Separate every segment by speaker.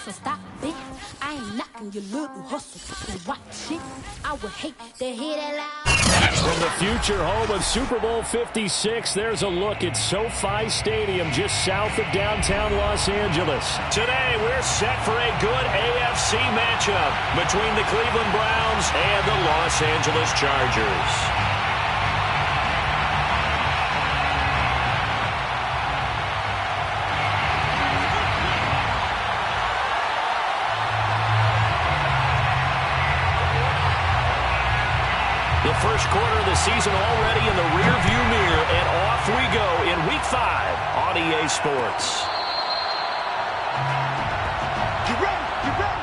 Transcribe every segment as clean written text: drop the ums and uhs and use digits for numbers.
Speaker 1: so stop it. I ain't knocking your little hustle, but watch it. I would hate to hear that loud.
Speaker 2: From the future home of Super Bowl 56, there's a look at SoFi Stadium just south of downtown Los Angeles. Today, we're set for a good AFC matchup between the Cleveland Browns and the Los Angeles Chargers. The first quarter of the season already in the rearview mirror, and off we go in Week 5 on EA Sports.
Speaker 3: You ready? You ready?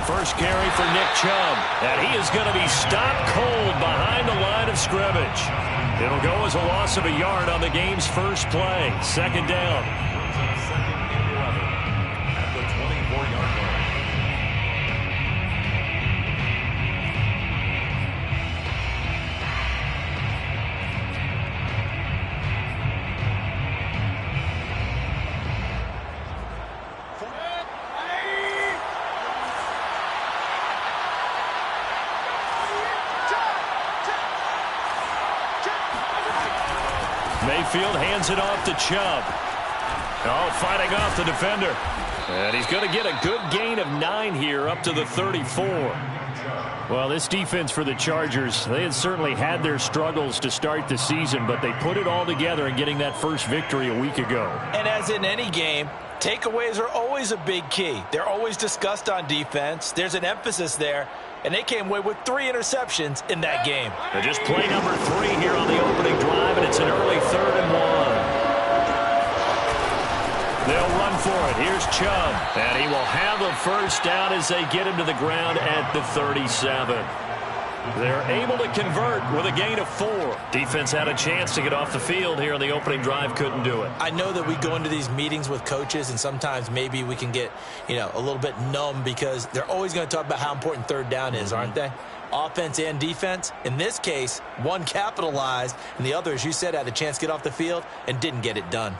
Speaker 2: First carry for Nick Chubb, and he is going to be stopped cold behind the line of scrimmage. It'll go as a loss of a yard on the game's first play. Second down.
Speaker 4: Second and 11 at the 24-yard line.
Speaker 2: Mayfield hands it off to Chubb. Oh, fighting off the defender. And he's going to get a good gain of 9 here up to the 34. Well, this defense for the Chargers, they had certainly had their struggles to start the season, but they put it all together in getting that first victory a week ago.
Speaker 5: And as in any game, takeaways are always a big key. They're always discussed on defense. There's an emphasis there. And they came away with 3 interceptions in that game.
Speaker 2: They're just play number 3 here on the opening drive, and it's an early 3rd and 1. They'll run for it. Here's Chubb, and he will have a first down as they get him to the ground at the 37. They're able to convert with a gain of 4. Defense had a chance to get off the field here on the opening drive, couldn't do it.
Speaker 5: I know that we go into these meetings with coaches, and sometimes maybe we can get, a little bit numb because they're always going to talk about how important third down is, aren't they? Offense and defense. In this case, one capitalized, and the other, as you said, had a chance to get off the field and didn't get it done.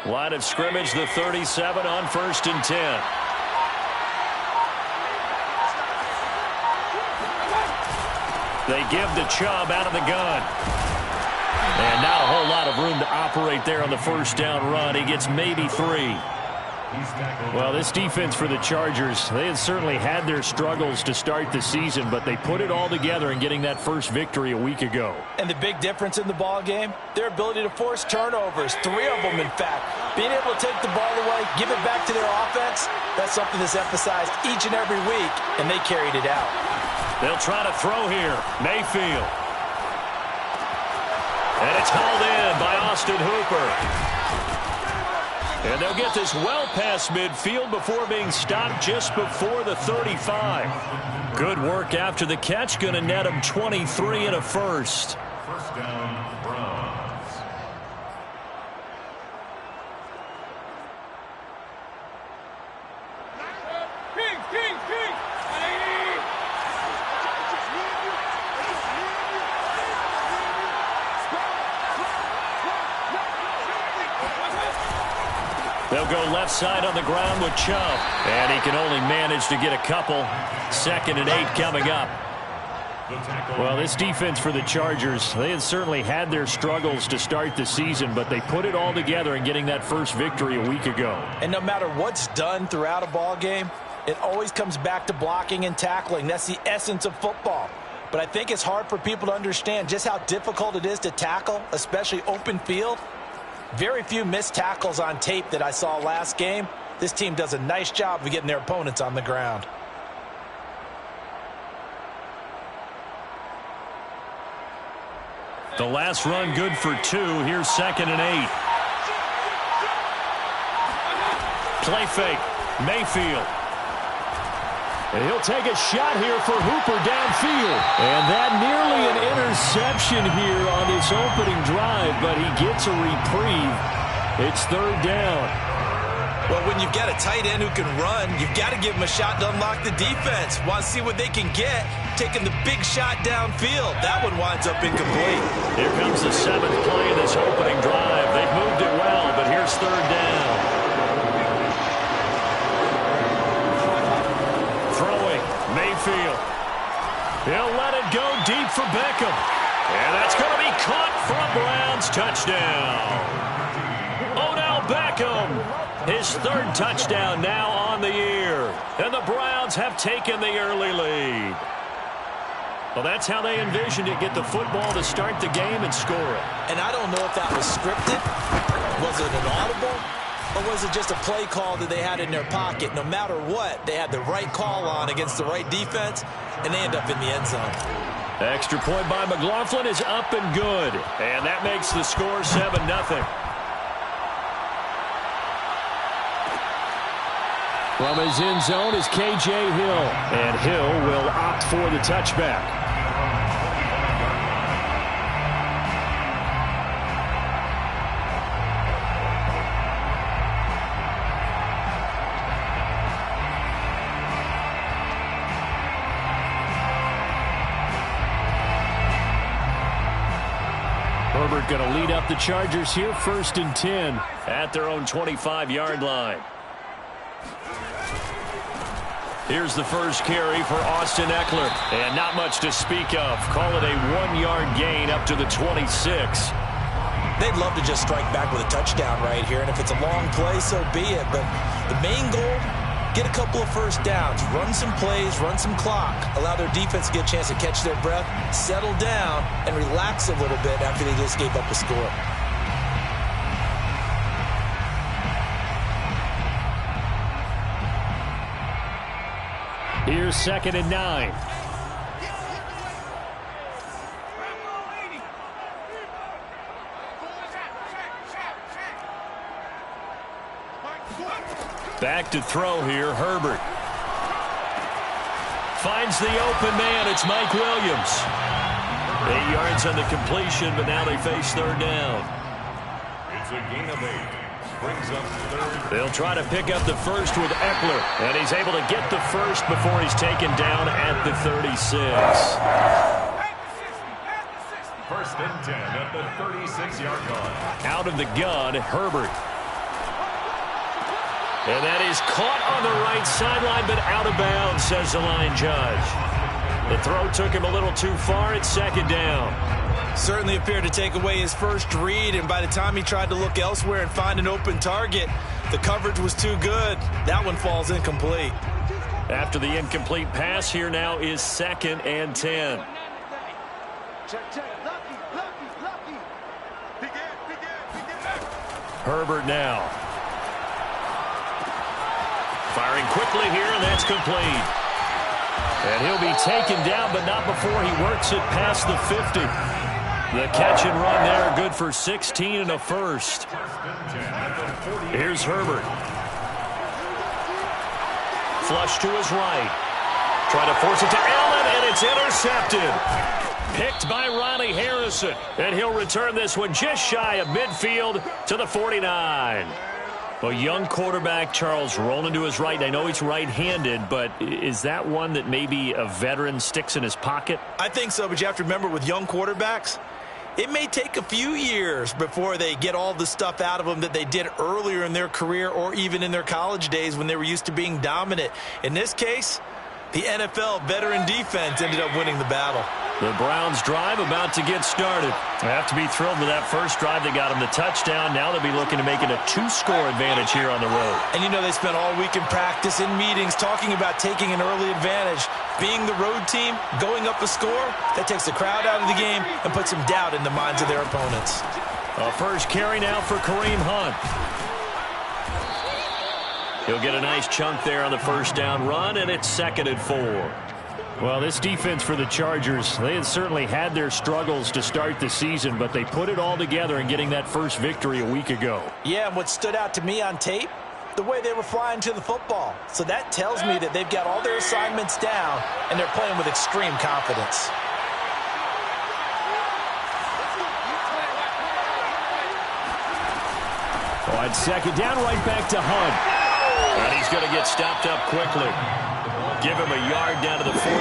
Speaker 2: Line of scrimmage, the 37 on 1st and 10. They give to Chubb out of the gun. And not a whole lot of room to operate there on the first down run. He gets maybe 3. Well, this defense for the Chargers, they had certainly had their struggles to start the season, but they put it all together in getting that first victory a week ago.
Speaker 5: And the big difference in the ball game, their ability to force turnovers, 3 of them, in fact. Being able to take the ball away, give it back to their offense, that's something that's emphasized each and every week, and they carried it out.
Speaker 2: They'll try to throw here. Mayfield. And it's hauled in by Austin Hooper. And they'll get this well past midfield before being stopped just before the 35. Good work after the catch. Going to net him 23 and a first.
Speaker 4: First down, Browns.
Speaker 2: They'll go left side on the ground with Chubb. And he can only manage to get a couple. 2nd and 8 coming up. Well, this defense for the Chargers, they had certainly had their struggles to start the season, but they put it all together in getting that first victory a week ago.
Speaker 5: And no matter what's done throughout a ball game, it always comes back to blocking and tackling. That's the essence of football. But I think it's hard for people to understand just how difficult it is to tackle, especially open field. Very few missed tackles on tape that I saw last game. This team does a nice job of getting their opponents on the ground.
Speaker 2: The last run good for 2. Here's 2nd and 8. Play fake. Mayfield. And he'll take a shot here for Hooper downfield. And that nearly an interception here on this opening drive, but he gets a reprieve. It's 3rd down.
Speaker 5: Well, when you've got a tight end who can run, you've got to give him a shot to unlock the defense. Want to see what they can get, taking the big shot downfield. That one winds up incomplete.
Speaker 2: Here comes the 7th play of this opening drive. They've moved it well, but here's 3rd down. Throwing, Mayfield. He'll let it go deep for Beckham. And that's going to be caught for a Browns touchdown. Odell Beckham. His 3rd touchdown now on the year. And the Browns have taken the early lead. Well, that's how they envisioned it. Get the football to start the game and score it.
Speaker 5: And I don't know if that was scripted. Was it an audible? Or was it just a play call that they had in their pocket? No matter what, they had the right call on against the right defense, and they end up in the end zone.
Speaker 2: Extra point by McLaughlin is up and good. And that makes the score 7-0. From his end zone is K.J. Hill. And Hill will opt for the touchback. Herbert going to lead up the Chargers here, 1st and 10 at their own 25-yard line. Here's the first carry for Austin Eckler. And not much to speak of. Call it a 1-yard gain up to the 26.
Speaker 5: They'd love to just strike back with a touchdown right here. And if it's a long play, so be it. But the main goal, get a couple of first downs. Run some plays, run some clock. Allow their defense to get a chance to catch their breath, settle down, and relax a little bit after they just gave up a score.
Speaker 2: Here's 2nd and 9. Back to throw here, Herbert. Finds the open man, it's Mike Williams. 8 yards on the completion, but now they face 3rd down.
Speaker 4: It's a gain of 8. Brings up 3rd.
Speaker 2: They'll try to pick up the first with Eckler, and he's able to get the first before he's taken down at the 36.
Speaker 4: 1st and 10 at the 36-yard line.
Speaker 2: Out of the gun, Herbert. And that is caught on the right sideline, but out of bounds, says the line judge. The throw took him a little too far. It's 2nd down.
Speaker 5: Certainly appeared to take away his first read, and by the time he tried to look elsewhere and find an open target, the coverage was too good. That one falls incomplete.
Speaker 2: After the incomplete pass, here now is 2nd and 10. Herbert now. Firing quickly here, and that's complete. And he'll be taken down, but not before he works it past the 50. The catch and run there, good for 16 and a first. Here's Herbert. Flush to his right. Try to force it to Allen, and it's intercepted. Picked by Ronnie Harrison. And he'll return this one just shy of midfield to the 49. Well, young quarterback Charles rolling to his right. And I know he's right-handed, but is that one that maybe a veteran sticks in his pocket?
Speaker 5: I think so, but you have to remember with young quarterbacks, it may take a few years before they get all the stuff out of them that they did earlier in their career or even in their college days when they were used to being dominant. In this case, the NFL veteran defense ended up winning the battle.
Speaker 2: The Browns drive about to get started. They have to be thrilled with that first drive. They got them the touchdown. Now they'll be looking to make it a 2-score advantage here on the road.
Speaker 5: And you know they spent all week in practice, in meetings, talking about taking an early advantage. Being the road team, going up a score, that takes the crowd out of the game and puts some doubt in the minds of their opponents.
Speaker 2: A first carry now for Kareem Hunt. He'll get a nice chunk there on the first down run, and it's 2nd and 4. Well, this defense for the Chargers, they had certainly had their struggles to start the season, but they put it all together in getting that first victory a week ago.
Speaker 5: Yeah, and what stood out to me on tape, the way they were flying to the football. So that tells me that they've got all their assignments down, and they're playing with extreme confidence.
Speaker 2: On second down, right back to Hunt. And he's going to get stopped up quickly. Give him a yard down to the 43.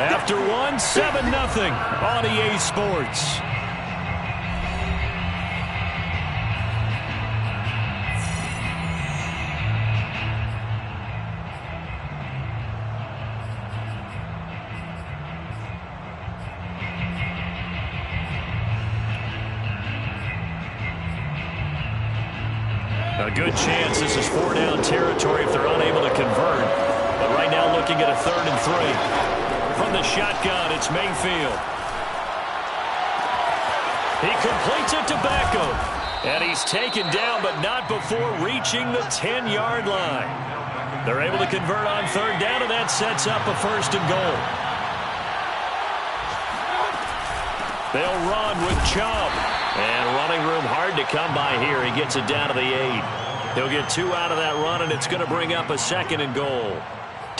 Speaker 2: After one, 7-0 on EA Sports. A good chance this is 4-down territory if they're unable to convert. But right now looking at a 3rd and 3. From the shotgun, it's Mayfield. He completes it to Beckham. And he's taken down, but not before reaching the 10-yard line. They're able to convert on 3rd down, and that sets up a 1st and goal. They'll run with Chubb. And running room hard to come by here. He gets it down to the 8. He'll get 2 out of that run, and it's going to bring up a 2nd and goal.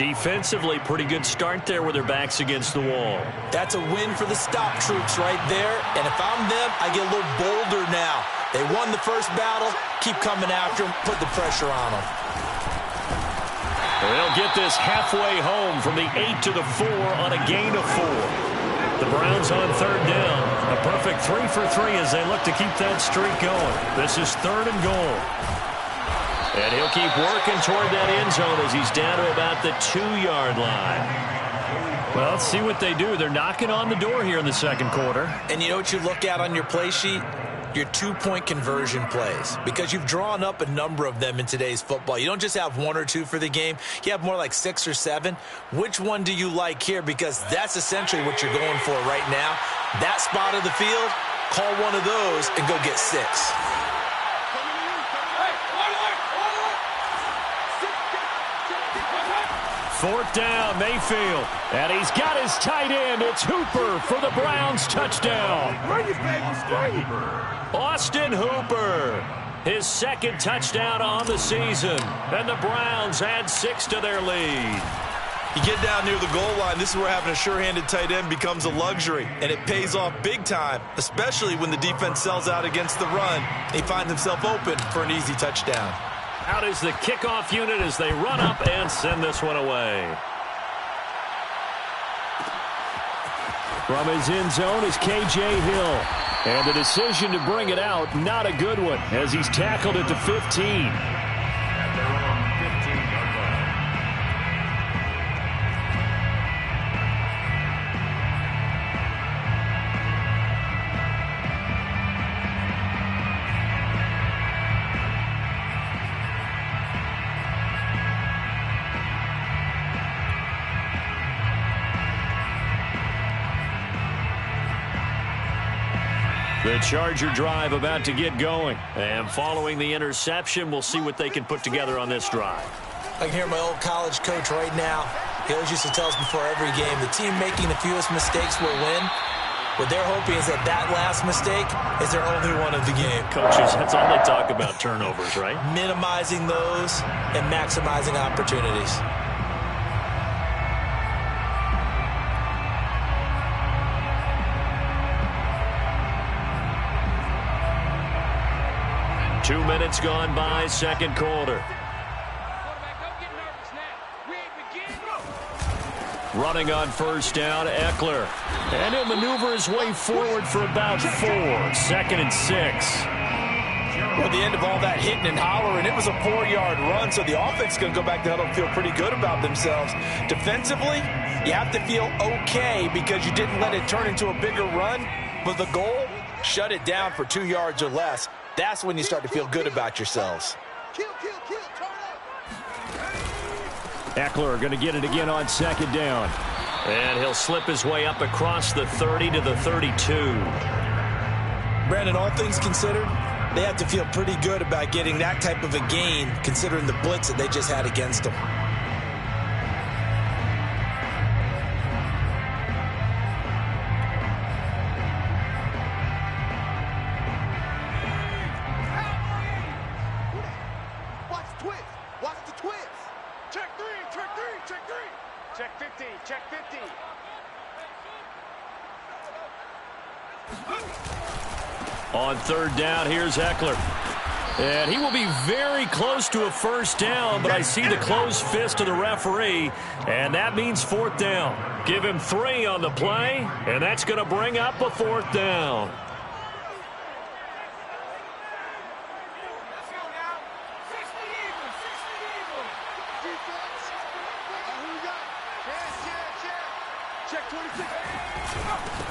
Speaker 2: Defensively, pretty good start there with their backs against the wall.
Speaker 5: That's a win for the stop troops right there. And if I'm them, I get a little bolder now. They won the first battle. Keep coming after them. Put the pressure on them.
Speaker 2: They'll get this halfway home from the 8 to the 4 on a gain of 4. The Browns on 3rd down. A perfect 3 for 3 as they look to keep that streak going. This is 3rd and goal. And he'll keep working toward that end zone as he's down to about the 2-yard line. Well, let's see what they do. They're knocking on the door here in the 2nd quarter.
Speaker 5: And you know what you look at on your play sheet? Your 2-point conversion plays, because you've drawn up a number of them in today's football. You don't just have 1 or 2 for the game. You have more like 6 or 7. Which one do you like here? Because that's essentially what you're going for right now. That spot of the field, call one of those and go get 6.
Speaker 2: 4th down, Mayfield. And he's got his tight end. It's Hooper for the Browns touchdown. Austin Hooper. His 2nd touchdown on the season. And the Browns add 6 to their lead.
Speaker 6: You get down near the goal line, this is where having a sure-handed tight end becomes a luxury. And it pays off big time, especially when the defense sells out against the run. He finds himself open for an easy touchdown.
Speaker 2: Out is the kickoff unit as they run up and send this one away. From his end zone is K.J. Hill. And the decision to bring it out, not a good one, as he's tackled at the 15. The Charger drive about to get going. And following the interception, we'll see what they can put together on this drive.
Speaker 5: I can hear my old college coach right now. He always used to tell us before every game, the team making the fewest mistakes will win. What they're hoping is that that last mistake is their only one of the game.
Speaker 2: Coaches, that's all they talk about, turnovers, right?
Speaker 5: Minimizing those and maximizing opportunities.
Speaker 2: Two minutes gone by, 2nd quarter. Running on 1st down, Eckler. And he'll maneuver his way forward for about 4. 2nd and 6.
Speaker 6: Well, at the end of all that hitting and hollering, it was a 4-yard run, so the offense is going to go back to huddle and feel pretty good about themselves. Defensively, you have to feel okay because you didn't let it turn into a bigger run. But the goal, shut it down for 2 yards or less. That's when you start to feel good about yourselves.
Speaker 2: Eckler going to get it again on 2nd down. And he'll slip his way up across the 30 to the 32.
Speaker 5: Brandon, all things considered, they have to feel pretty good about getting that type of a gain considering the blitz that they just had against them.
Speaker 3: Watch the twist. Watch the twist. Check three, check three, check three. Check 50, check 50.
Speaker 2: On third down, here's Eckler. And he will be very close to a first down, but I see the closed fist of the referee, and that means fourth down. Give him 3 on the play, and that's going to bring up a fourth down.
Speaker 3: Check 26.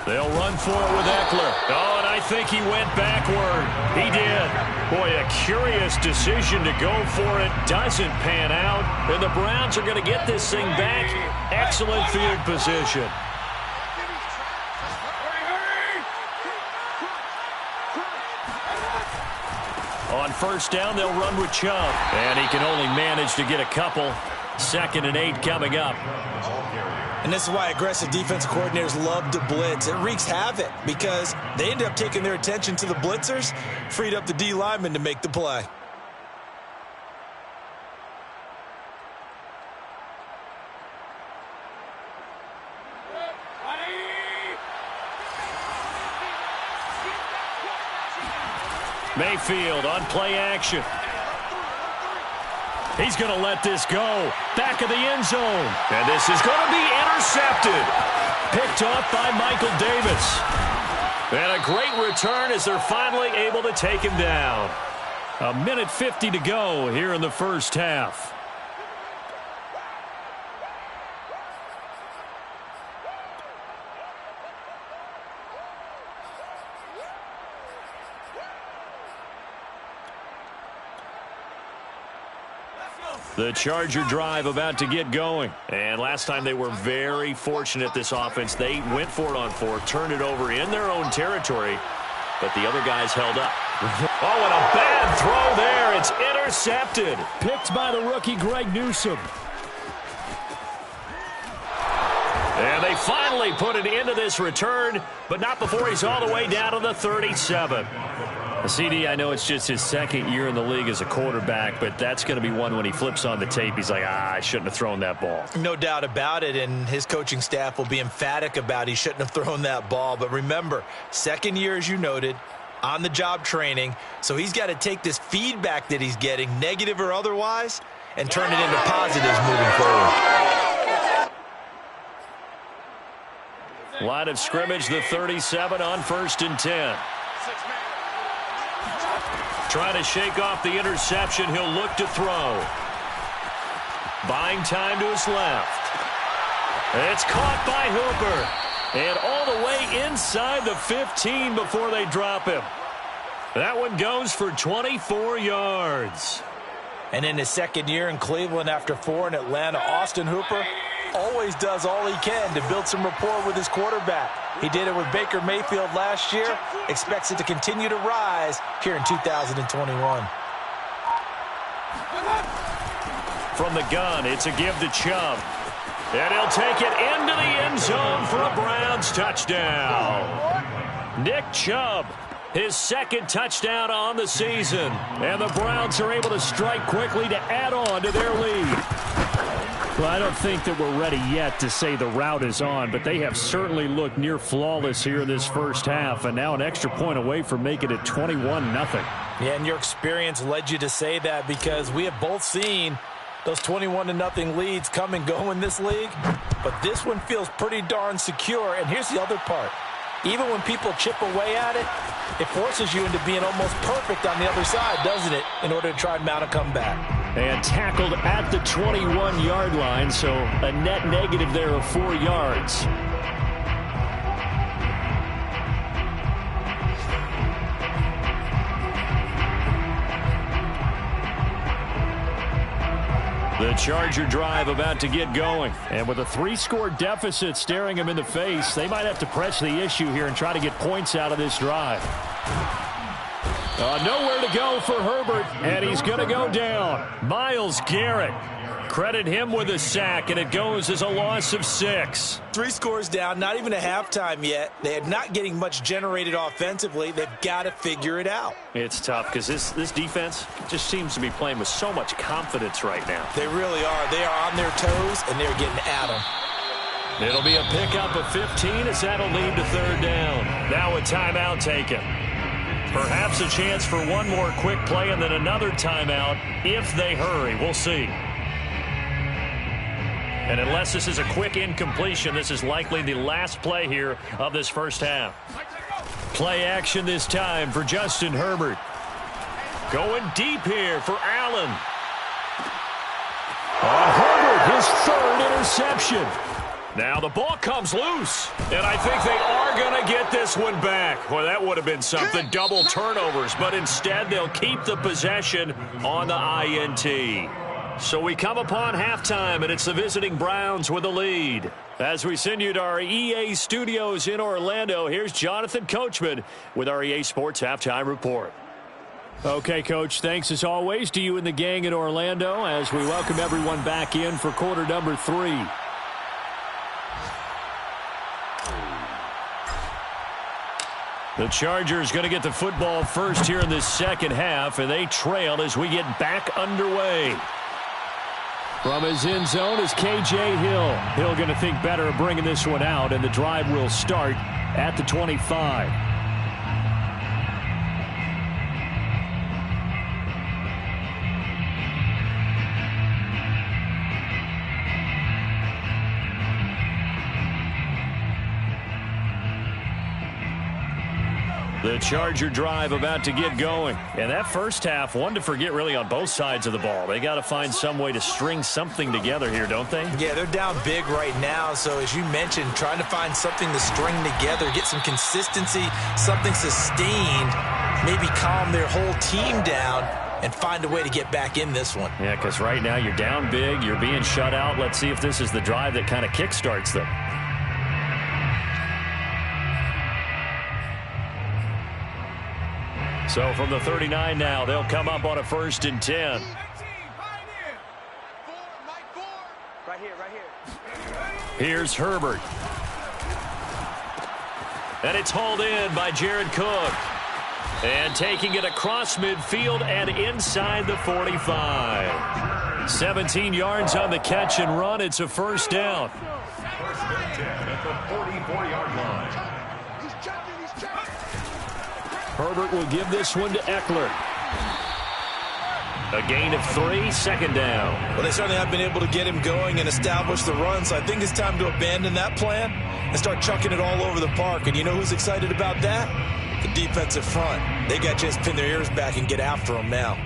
Speaker 2: They'll run for it with Eckler. Oh, and I think he went backward. He did. Boy, a curious decision to go for it. Doesn't pan out. And the Browns are going to get this thing back. Excellent field position. On first down, they'll run with Chubb. And he can only manage to get a couple. 2nd and 8 coming up.
Speaker 5: And this is why aggressive defensive coordinators love to blitz. It wreaks havoc because they end up taking their attention to the blitzers, freed up the D lineman to make the play.
Speaker 2: Mayfield on play action. He's going to let this go. Back of the end zone. And this is going to be intercepted. Picked off by Michael Davis. And a great return as they're finally able to take him down. 1:50 to go here in the first half. The Charger drive about to get going. And last time they were very fortunate, this offense. They went for it on 4, turned it over in their own territory, but the other guys held up. Oh, and a bad throw there. It's intercepted. Picked by the rookie Greg Newsome. And they finally put it into this return, but not before he's all the way down to the 37. CD, I know it's just his 2nd year in the league as a quarterback, but that's going to be one when he flips on the tape. He's like, I shouldn't have thrown that ball.
Speaker 5: No doubt about it, and his coaching staff will be emphatic about he shouldn't have thrown that ball. But remember, 2nd year, as you noted, on-the-job training, so he's got to take this feedback that he's getting, negative or otherwise, and turn it into positives moving forward.
Speaker 2: Line of scrimmage, the 37 on 1st and 10. Trying to shake off the interception. He'll look to throw. Buying time to his left. It's caught by Hooper. And all the way inside the 15 before they drop him. That one goes for 24 yards.
Speaker 5: And in his 2nd year in Cleveland after 4 in Atlanta, Austin Hooper always does all he can to build some rapport with his quarterback. He did it with Baker Mayfield last year. Expects it to continue to rise here in 2021.
Speaker 2: From the gun, it's a give to Chubb. And he'll take it into the end zone for a Browns touchdown. Nick Chubb, his 2nd touchdown on the season. And the Browns are able to strike quickly to add on to their lead. Well, I don't think that we're ready yet to say the route is on, but they have certainly looked near flawless here in this first half, and now an extra point away from making it 21-0.
Speaker 5: Yeah, and your experience led you to say that because we have both seen those 21-0 leads come and go in this league, but this one feels pretty darn secure. And here's the other part. Even when people chip away at it, it forces you into being almost perfect on the other side, doesn't it, in order to try and mount a comeback.
Speaker 2: And tackled at the 21-yard line, so a net negative there of 4 yards. The Charger drive about to get going. And with a 3-score deficit staring them in the face, they might have to press the issue here and try to get points out of this drive. Nowhere to go for Herbert, and he's going to go down. Myles Garrett. Credit him with a sack, and it goes as a loss of 6.
Speaker 5: 3 scores down, not even a halftime yet. They are not getting much generated offensively. They've got to figure it out.
Speaker 2: It's tough because this defense just seems to be playing with so much confidence right now.
Speaker 5: They really are. They are on their toes, and they're getting at them.
Speaker 2: It'll be a pickup of 15 as that'll lead to 3rd down. Now a timeout taken. Perhaps a chance for one more quick play and then another timeout if they hurry. We'll see. And unless this is a quick incompletion, this is likely the last play here of this first half. Play action this time for Justin Herbert. Going deep here for Allen. Herbert, his 3rd interception. Now the ball comes loose, and I think they are going to get this one back. Well, that would have been something, double turnovers, but instead they'll keep the possession on the INT. So we come upon halftime, and it's the visiting Browns with the lead. As we send you to our EA studios in Orlando, here's Jonathan Coachman with our EA Sports Halftime Report. Okay, Coach, thanks as always to you and the gang in Orlando as we welcome everyone back in for quarter number 3. The Chargers going to get the football first here in this second half, and they trail as we get back underway. From his end zone is K.J. Hill. Hill going to think better of bringing this one out, and the drive will start at the 25. The Charger drive about to get going. And that first half, one to forget really on both sides of the ball. They got to find some way to string something together here, don't they?
Speaker 5: Yeah, they're down big right now. So as you mentioned, trying to find something to string together, get some consistency, something sustained, maybe calm their whole team down and find a way to get back in this one.
Speaker 2: Yeah, because right now you're down big, you're being shut out. Let's see if this is the drive that kind of kickstarts them. So from the 39 now, they'll come up on a 1st and 10.
Speaker 3: Right here.
Speaker 2: Here's Herbert. And it's hauled in by Jared Cook. And taking it across midfield and inside the 45. 17 yards on the catch and run. It's a 1st down.
Speaker 4: 1st and 10 at the 44-yard line.
Speaker 2: Herbert will give this one to Eckler. A gain of 3, 2nd down.
Speaker 5: Well, they certainly have been able to get him going and establish the run, so I think it's time to abandon that plan and start chucking it all over the park. And you know who's excited about that? The defensive front. They got to just pin their ears back and get after him now.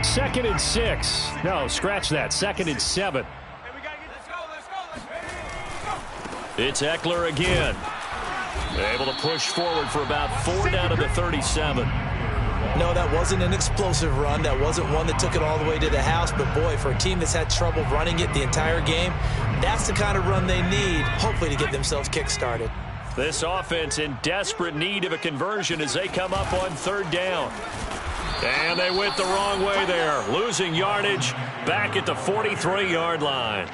Speaker 2: Second and 6. No, scratch that. 2nd and 7. It's Eckler again. Able to push forward for about 4 down to the 37.
Speaker 5: No, that wasn't an explosive run. That wasn't one that took it all the way to the house. But, boy, for a team that's had trouble running it the entire game, that's the kind of run they need, hopefully, to get themselves kick-started.
Speaker 2: This offense in desperate need of a conversion as they come up on 3rd down. And they went the wrong way there, losing yardage back at the 43-yard line.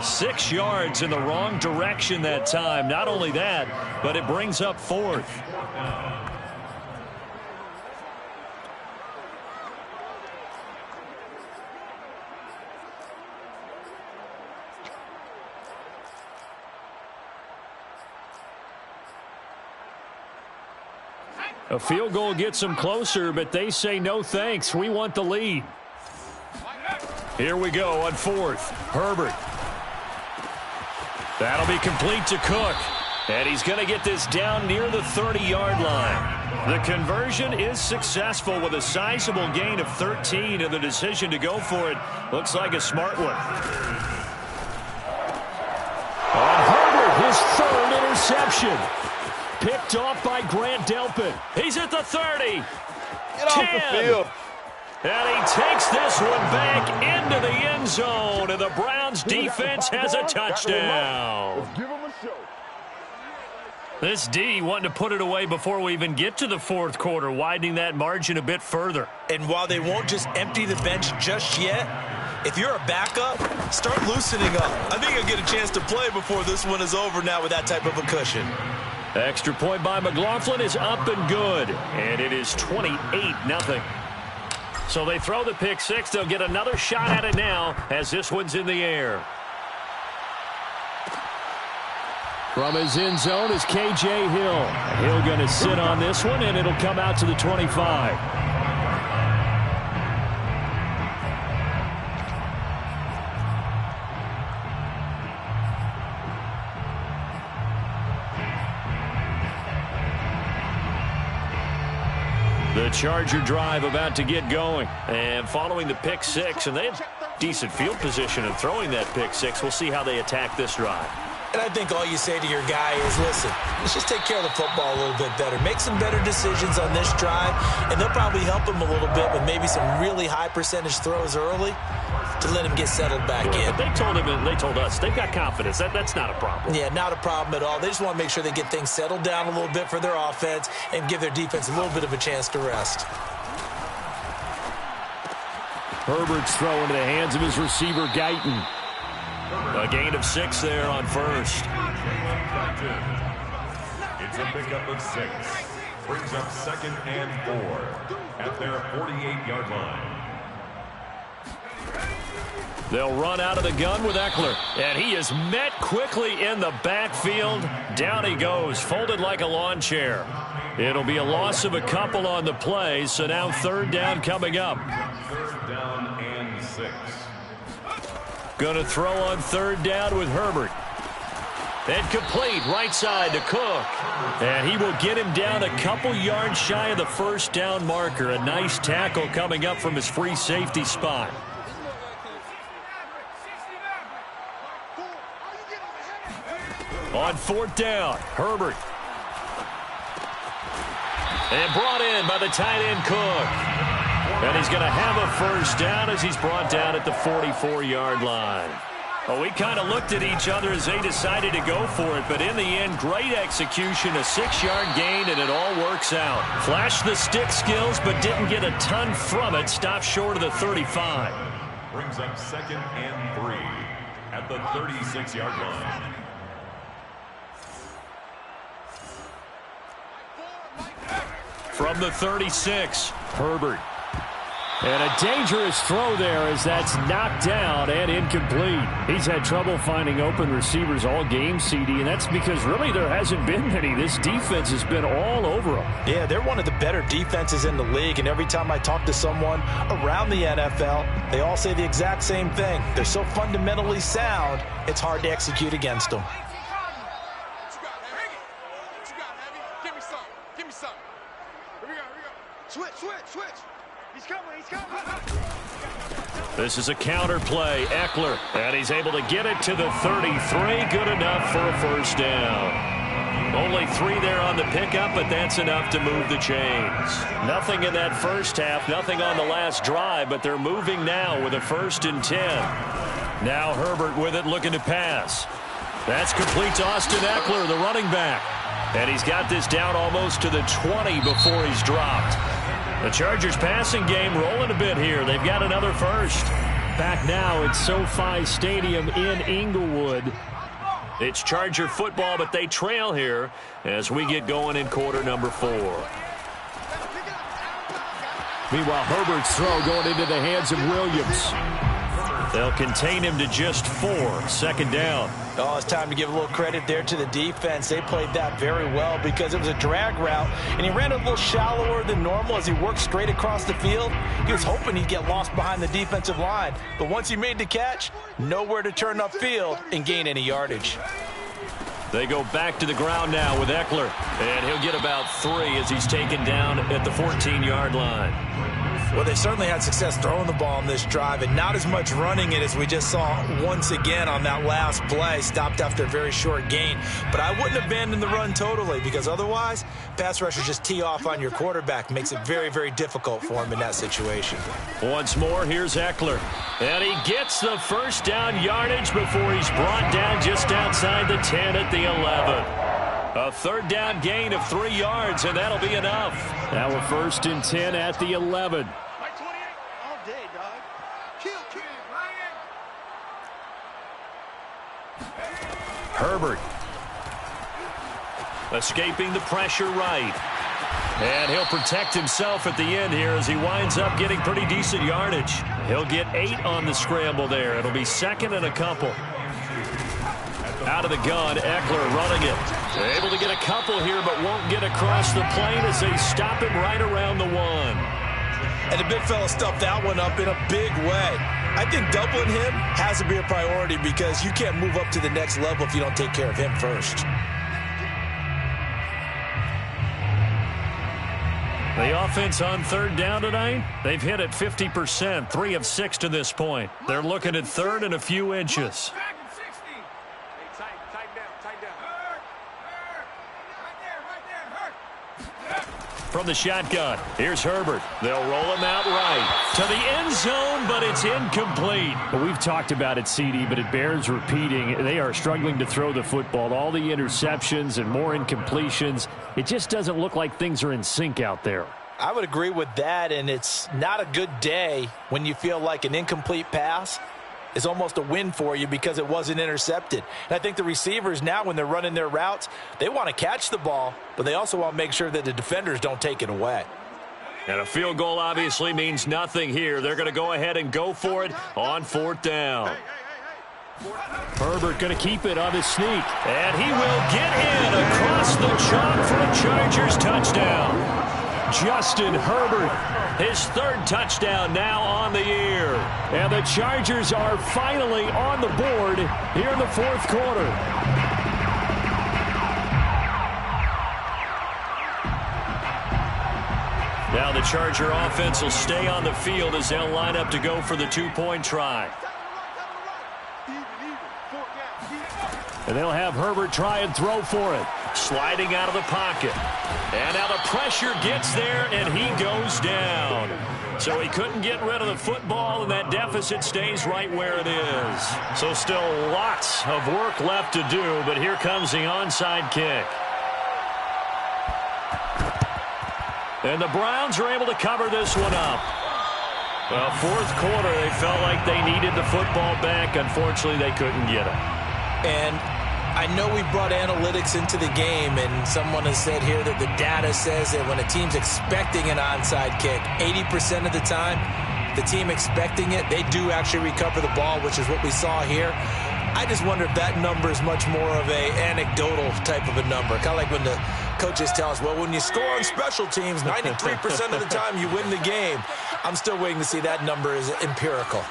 Speaker 2: 6 yards in the wrong direction that time. Not only that, but it brings up 4th. A field goal gets them closer, but they say no thanks. We want the lead. Here we go on 4th. Herbert. That'll be complete to Cook. And he's going to get this down near the 30-yard line. The conversion is successful with a sizable gain of 13, and the decision to go for it looks like a smart one. On Herbert, his 3rd interception. Picked off by Grant Delpit. He's at the 30.
Speaker 3: Get off the
Speaker 2: 10.
Speaker 3: field.
Speaker 2: And he takes this one back into the end zone, and the Browns defense has a touchdown.
Speaker 3: Let's give him a show.
Speaker 2: This D wanting to put it away before we even get to the fourth quarter, widening that margin a bit further.
Speaker 5: And while they won't just empty the bench just yet, if you're a backup, start loosening up. I think you'll get a chance to play before this one is over now with that type of a cushion.
Speaker 2: Extra point by McLaughlin is up and good, and it is 28-0. So they throw the pick six. They'll get another shot at it now as this one's in the air. From his end zone is K.J. Hill. Hill going to sit on this one, and it'll come out to the 25. The Charger drive about to get going. And following the pick six, and they have decent field position in throwing that pick six. We'll see how they attack this drive.
Speaker 5: And I think all you say to your guy is, listen, let's just take care of the football a little bit better. Make some better decisions on this drive, and they'll probably help him a little bit with maybe some really high percentage throws early to let him get settled back in.
Speaker 2: But they told him, and they told us, they've got confidence. That's not a problem.
Speaker 5: Yeah, not a problem at all. They just want to make sure they get things settled down a little bit for their offense and give their defense a little bit of a chance to rest.
Speaker 2: Herbert's throw into the hands of his receiver, Guyton. A gain of 6 there on first.
Speaker 4: It's a pickup of 6. Brings up 2nd and 4 at their 48-yard line.
Speaker 2: They'll run out of the gun with Eckler. And he is met quickly in the backfield. Down he goes, folded like a lawn chair. It'll be a loss of a couple on the play, so now 3rd down coming up.
Speaker 4: 3rd down and 6.
Speaker 2: Going to throw on 3rd down with Herbert. And complete right side to Cook. And he will get him down a couple yards shy of the 1st down marker. A nice tackle coming up from his free safety spot. On 4th down, Herbert. And brought in by the tight end Cook. And he's going to have a 1st down as he's brought down at the 44-yard line. Well, we kind of looked at each other as they decided to go for it, but in the end, great execution, a 6-yard gain, and it all works out. Flashed the stick skills, but didn't get a ton from it. Stopped short of the 35.
Speaker 4: Brings up 2nd and 3 at the 36-yard line.
Speaker 2: From the 36, Herbert. And a dangerous throw there as that's knocked down and incomplete. He's had trouble finding open receivers all game, CD, and that's because really there hasn't been many. This defense has been all over them.
Speaker 5: Yeah, they're one of the better defenses in the league, and every time I talk to someone around the NFL, they all say the exact same thing. They're so fundamentally sound, it's hard to execute against them.
Speaker 3: Give me some. Give me some. Here we go. Switch. He's coming.
Speaker 2: This is a counter play. Eckler, and he's able to get it to the 33. Good enough for a 1st down. Only 3 there on the pickup, but that's enough to move the chains. Nothing in that first half, nothing on the last drive, but they're moving now with a 1st and 10. Now Herbert with it, looking to pass. That's complete to Austin Eckler, the running back. And he's got this down almost to the 20 before he's dropped. The Chargers passing game rolling a bit here. They've got another 1st. Back now at SoFi Stadium in Inglewood. It's Charger football, but they trail here as we get going in quarter number 4. Meanwhile, Herbert's throw going into the hands of Williams. They'll contain him to just 4. 2nd down.
Speaker 5: Oh, it's time to give a little credit there to the defense. They played that very well because it was a drag route, and he ran a little shallower than normal as he worked straight across the field. He was hoping he'd get lost behind the defensive line, but once he made the catch, nowhere to turn upfield and gain any yardage.
Speaker 2: They go back to the ground now with Eckler, and he'll get about 3 as he's taken down at the 14-yard line.
Speaker 6: Well, they certainly had success throwing the ball on this drive and not as much running it as we just saw once again on that last play. Stopped after a very short gain. But I wouldn't abandon the run totally because otherwise, pass rushers just tee off on your quarterback. Makes it very, very difficult for him in that situation.
Speaker 2: Once more, here's Eckler. And he gets the first down yardage before he's brought down just outside the 10 at the 11. A third down gain of 3 yards, and that'll be enough. Now we're 1st and 10 at the 11.
Speaker 3: All day, dog. Kill.
Speaker 2: Herbert. Escaping the pressure right. And he'll protect himself at the end here as he winds up getting pretty decent yardage. He'll get 8 on the scramble there. It'll be 2nd and a couple. Out of the gun, Eckler running it. They're able to get a couple here, but won't get across the plane as they stop him right around the 1.
Speaker 6: And the big fella stuffed that one up in a big way. I think doubling him has to be a priority because you can't move up to the next level if you don't take care of him first.
Speaker 2: The offense on 3rd down tonight, they've hit it 50%, 3 of 6 to this point. They're looking at 3rd and a few inches. From the shotgun, here's Herbert. They'll roll him out right to the end zone, but it's incomplete. Well, we've talked about it, CD, but it bears repeating. They are struggling to throw the football. All the interceptions and more incompletions. It just doesn't look like things are in sync out there.
Speaker 6: I would agree with that, and it's not a good day when you feel like an incomplete pass is almost a win for you because it wasn't intercepted. And I think the receivers now, when they're running their routes, they want to catch the ball, but they also want to make sure that the defenders don't take it away.
Speaker 2: And a field goal obviously means nothing here. They're going to go ahead and go for it on 4th down. Herbert going to keep it on his sneak. And he will get in across the chalk for a Chargers touchdown. Justin Herbert, his 3rd touchdown now on the year. And the Chargers are finally on the board here in the 4th quarter. Now the Charger offense will stay on the field as they'll line up to go for the 2-point try. And they'll have Herbert try and throw for it. Sliding out of the pocket. And now the pressure gets there, and he goes down. So he couldn't get rid of the football, and that deficit stays right where it is. So still lots of work left to do, but here comes the onside kick. And the Browns are able to cover this one up. Well, 4th quarter, they felt like they needed the football back. Unfortunately, they couldn't get it.
Speaker 6: And I know we brought analytics into the game, and someone has said here that the data says that when a team's expecting an onside kick, 80% of the time, the team expecting it, they do actually recover the ball, which is what we saw here. I just wonder if that number is much more of a anecdotal type of a number. Kind of like when the coaches tell us, well, when you score on special teams, 93% of the time you win the game. I'm still waiting to see that number is empirical.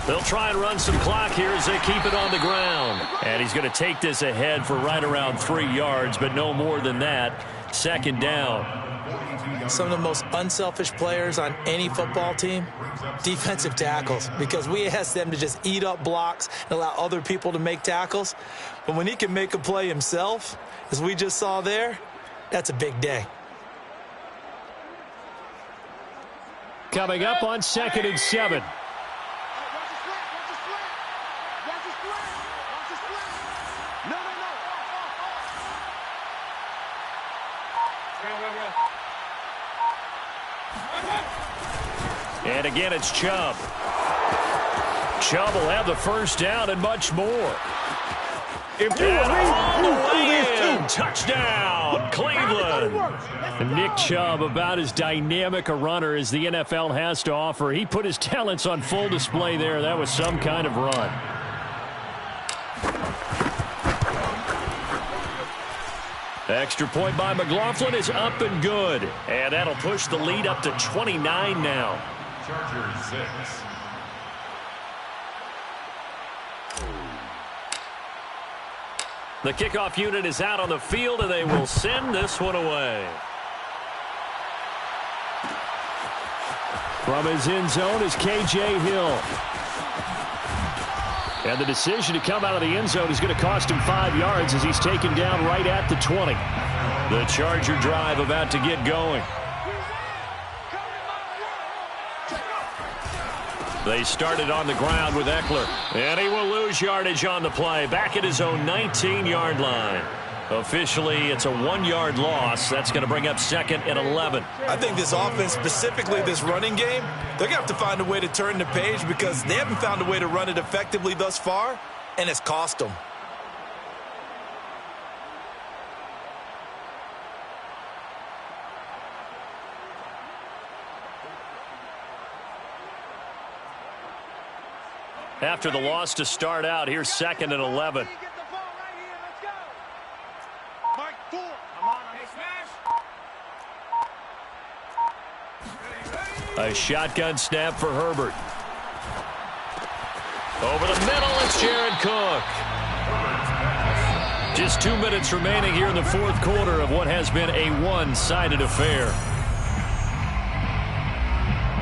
Speaker 2: They'll try and run some clock here as they keep it on the ground. And he's going to take this ahead for right around 3 yards, but no more than that. 2nd down.
Speaker 6: Some of the most unselfish players on any football team, defensive tackles, because we ask them to just eat up blocks and allow other people to make tackles. But when he can make a play himself, as we just saw there, that's a big day.
Speaker 2: Coming up on 2nd and 7. And again, it's Chubb. Chubb will have the first down and much more. If you all the way in, touchdown, Cleveland. And Nick Chubb, about as dynamic a runner as the NFL has to offer. He put his talents on full display there. That was some kind of run. Extra point by McLaughlin is up and good. And that'll push the lead up to 29 now.
Speaker 4: Chargers 6.
Speaker 2: 2 The kickoff unit is out on the field, and they will send this one away. From his end zone is K.J. Hill. And the decision to come out of the end zone is going to cost him 5 yards as he's taken down right at the 20. The Charger drive about to get going. They started on the ground with Eckler. And he will lose yardage on the play. Back at his own 19-yard line. Officially, it's a 1-yard loss. That's going to bring up second and 11.
Speaker 6: I think this offense, specifically this running game, they're going to have to find a way to turn the page because they haven't found a way to run it effectively thus far, and it's cost them.
Speaker 2: After the loss to start out, here's second and 11. A shotgun snap for Herbert. Over the middle, it's Jared Cook. Just 2 minutes remaining here in the fourth quarter of what has been a one-sided affair.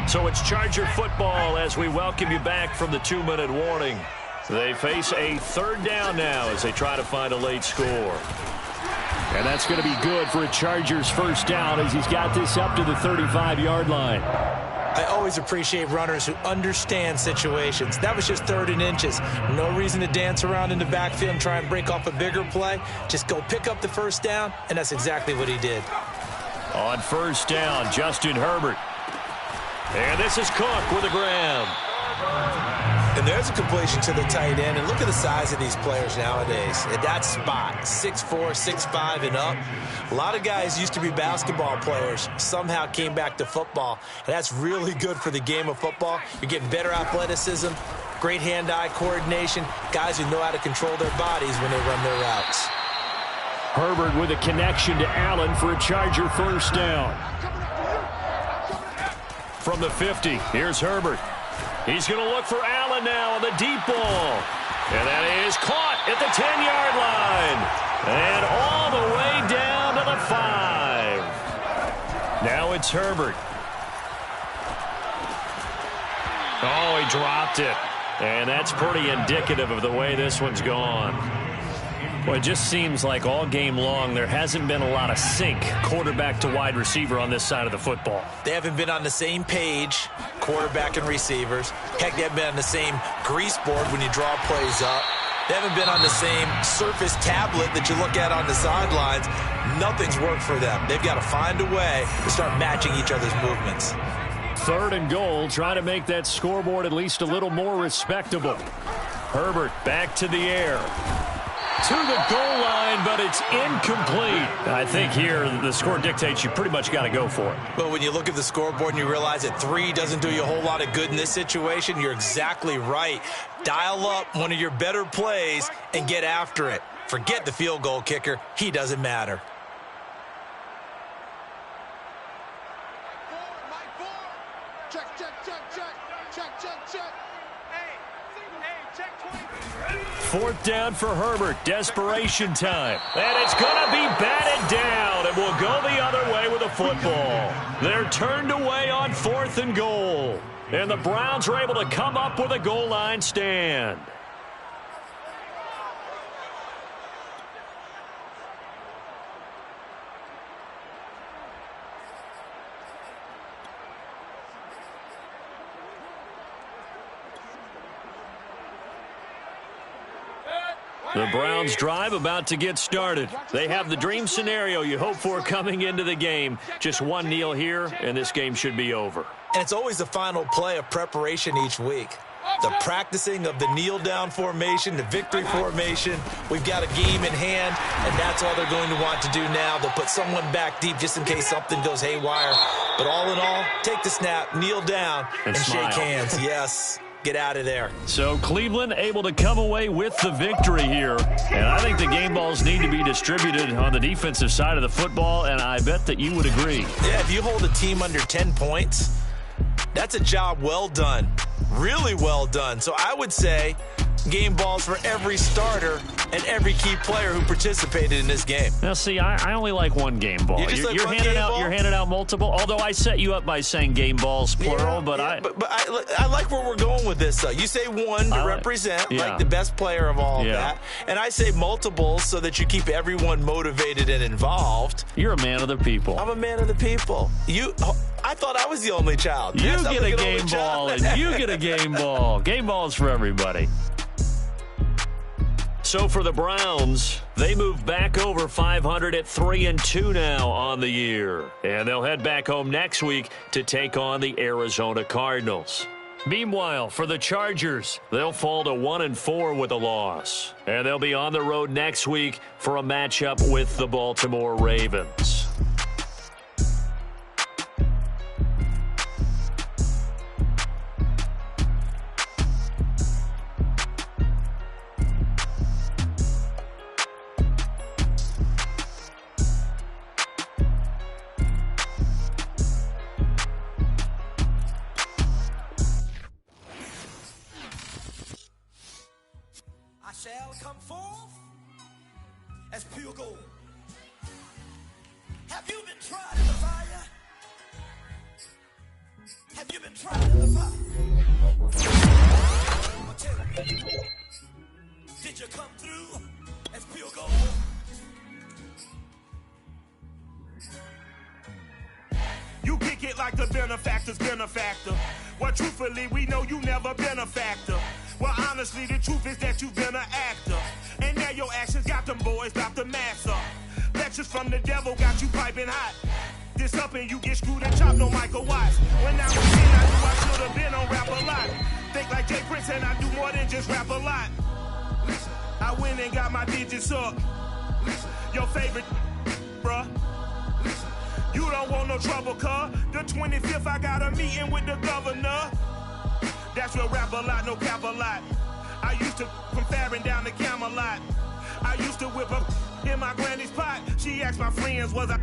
Speaker 2: So it's Charger football as we welcome you back from the 2-minute warning. They face a third down now as they try to find a late score. And that's going to be good for a Chargers first down as he's got this up to the 35-yard line.
Speaker 6: I always appreciate runners who understand situations. That was just 3rd and inches. No reason to dance around in the backfield and try and break off a bigger play. Just go pick up the first down, and that's exactly what he did.
Speaker 2: On first down, Justin Herbert. And this is Cook with a grab.
Speaker 6: And there's a completion to the tight end. And look at the size of these players nowadays. At that spot, 6'4", 6'5", and up. A lot of guys used to be basketball players, somehow came back to football. And that's really good for the game of football. You're getting better athleticism, great hand-eye coordination, guys who know how to control their bodies when they run their routes.
Speaker 2: Herbert with a connection to Allen for a Charger first down. From the 50, here's Herbert. He's going to look for Allen now on the deep ball. And that is caught at the 10-yard line. And all the way down to the 5. Now it's Herbert. Oh, he dropped it. And that's pretty indicative of the way this one's gone. Well, it just seems like all game long there hasn't been a lot of sync quarterback to wide receiver on this side of the football.
Speaker 6: They haven't been on the same page, quarterback and receivers. Heck, they haven't been on the same grease board when you draw plays up. They haven't been on the same surface tablet that you look at on the sidelines. Nothing's worked for them. They've got to find a way to start matching each other's movements.
Speaker 2: 3rd and goal, trying to make that scoreboard at least a little more respectable. Herbert back to the air. To the goal line, but it's incomplete. I think here the score dictates you pretty much got to go for it.
Speaker 6: Well, when you look at the scoreboard and you realize that 3 doesn't do you a whole lot of good in this situation, you're exactly right. Dial up one of your better plays and get after it. Forget the field goal kicker. He doesn't matter.
Speaker 2: Fourth down for Herbert. Desperation time. And it's going to be batted down. It will go the other way with a football. They're turned away on 4th and goal. And the Browns are able to come up with a goal line stand. The Browns drive about to get started. They have the dream scenario you hope for coming into the game. Just one kneel here, and this game should be over.
Speaker 6: And it's always the final play of preparation each week. The practicing of the kneel-down formation, the victory formation. We've got a game in hand, and that's all they're going to want to do now. They'll put someone back deep just in case something goes haywire. But all in all, take the snap, kneel down, and shake hands. Yes. Get out of there.
Speaker 2: So Cleveland able to come away with the victory here. And I think the game balls need to be distributed on the defensive side of the football, and I bet that you would agree.
Speaker 6: Yeah, if you hold a team under 10 points, that's a job well done. Really well done. So I would say game balls for every starter and every key player who participated in this game.
Speaker 2: Now, see, I only like one game ball. You're handing out multiple. Although I set you up by saying game balls plural, but
Speaker 6: I like where we're going with this. Though you say one to represent like the best player of all of that, and I say multiples so that you keep everyone motivated and involved.
Speaker 2: You're a man of the people.
Speaker 6: I'm a man of the people. I thought I was the only child.
Speaker 2: You get a game ball, and you get a game ball. Game balls for everybody. So for the Browns, they move back over 500 at 3-2 now on the year. And they'll head back home next week to take on the Arizona Cardinals. Meanwhile, for the Chargers, they'll fall to 1-4 with a loss. And they'll be on the road next week for a matchup with the Baltimore Ravens.
Speaker 7: Shall come forth as pure gold. Have you been tried in the fire? Have you been tried in the fire? Tell me, did you come through as pure gold?
Speaker 3: You kick it like the benefactor's benefactor. Well, truthfully, we know you never been a factor. Well, honestly, the truth is that you've been an actor. And now your actions got them boys, got the mass up. Lectures from the devil got you piping hot. This up and you get screwed and chopped on Michael Watts. When I was 10, I knew I should have been on rap a lot. Think like Jay Prince and I do more than just rap a lot. I went and got my digits up. Your favorite, bruh. You don't want no trouble, cuz. The 25th, I got a meeting with the governor. That's real rap a lot, no cap a lot. I used to from Farron down to Camelot. I used to whip up in my granny's pot. She asked my friends, was I